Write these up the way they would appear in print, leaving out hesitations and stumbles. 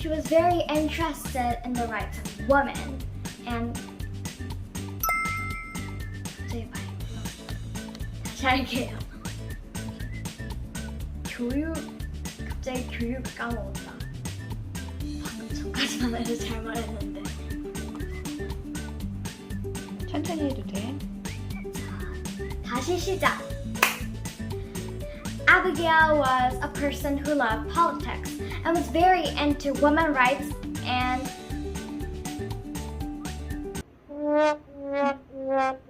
she was very interested in the rights of women and 다시 할게요. 갑자기 교육 까먹었다. 방금 전까지만 해도 잘 말했는데. 천천히 해도 돼. 자, 다시 시작. Abigail was a person who loved politics and was very into women's rights and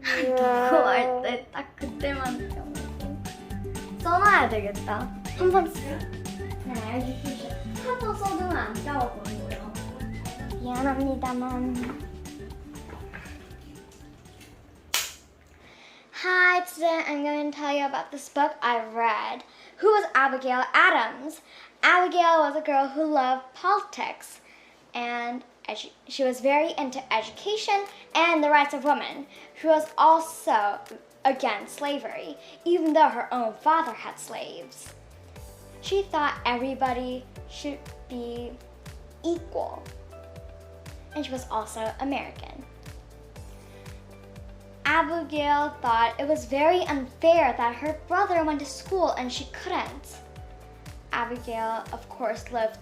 녹음할 때 딱 그때만 써놔야 되겠다. 한번 한번 써두면 안 까먹어요. 미안합니다만. Hi, today I'm going to tell you about this book I read. Who was Abigail Adams? Abigail was a girl who loved politics and she was very into education and the rights of women. She was also against slavery, even though her own father had slaves. She thought everybody should be equal. And she was also American. Abigail thought it was very unfair that her brother went to school and she couldn't. Abigail, of course, lived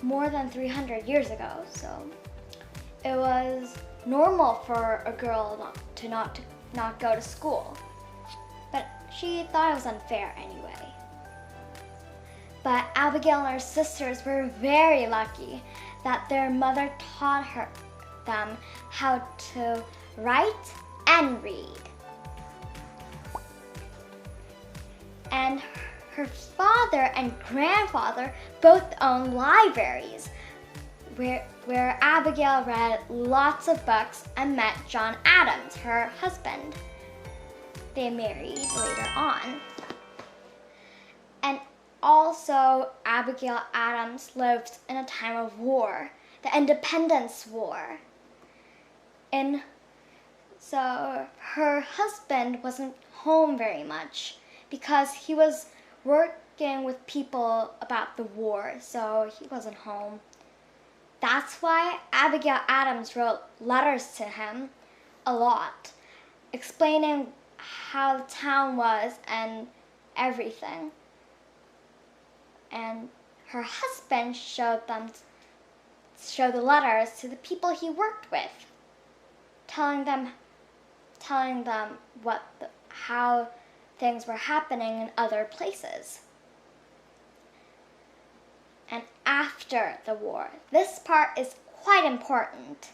more than 300 years ago, so it was normal for a girl to not go to school. But she thought it was unfair anyway. But Abigail and her sisters were very lucky that their mother taught them how to write and read. And her father and grandfather both owned libraries where Abigail read lots of books and met John Adams, her husband. They married later on. And also, Abigail Adams lived in a time of war, the Independence War. And so her husband wasn't home very much because he was working with people about the war, so he wasn't home. That's why Abigail Adams wrote letters to him a lot, explaining how the town was and everything. And her husband showed the letters to the people he worked with, telling them how things were happening in other places. And after the war, this part is quite important.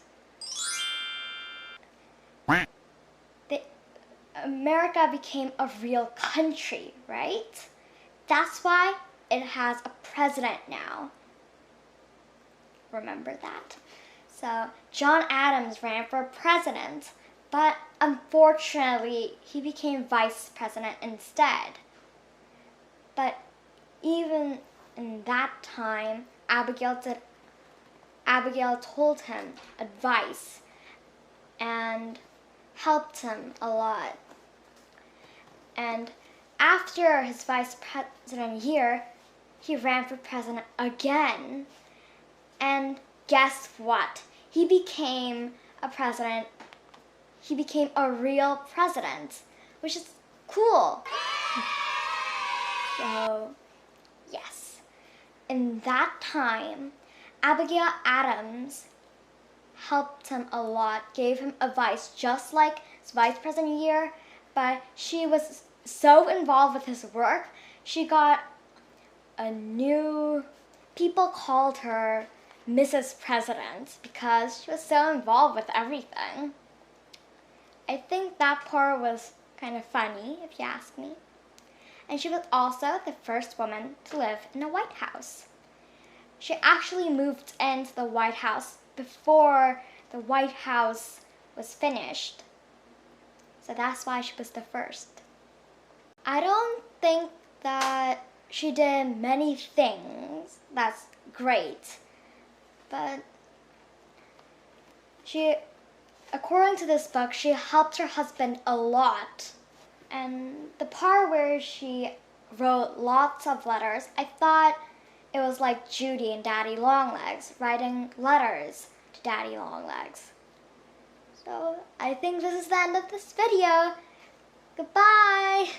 America became a real country, right? That's why it has a president now. Remember that? So John Adams ran for president, but unfortunately he became vice president instead. But even in that time, Abigail told him advice and helped him a lot. And after his vice president year, he ran for president again. And guess what? He became a president. He became a real president, which is cool. So, yes. In that time, Abigail Adams helped him a lot, gave him advice just like his vice president year, but she was so involved with his work, she got people called her Mrs. President because she was so involved with everything. I think that part was kind of funny, if you ask me. And she was also the first woman to live in a White House. She actually moved into the White House before the White House was finished. So that's why she was the first. I don't think that she did many things that's great, but according to this book, she helped her husband a lot. And And the part where she wrote lots of letters, I thought it was like Judy and Daddy Longlegs writing letters to Daddy Longlegs. So I think this is the end of this video. Goodbye!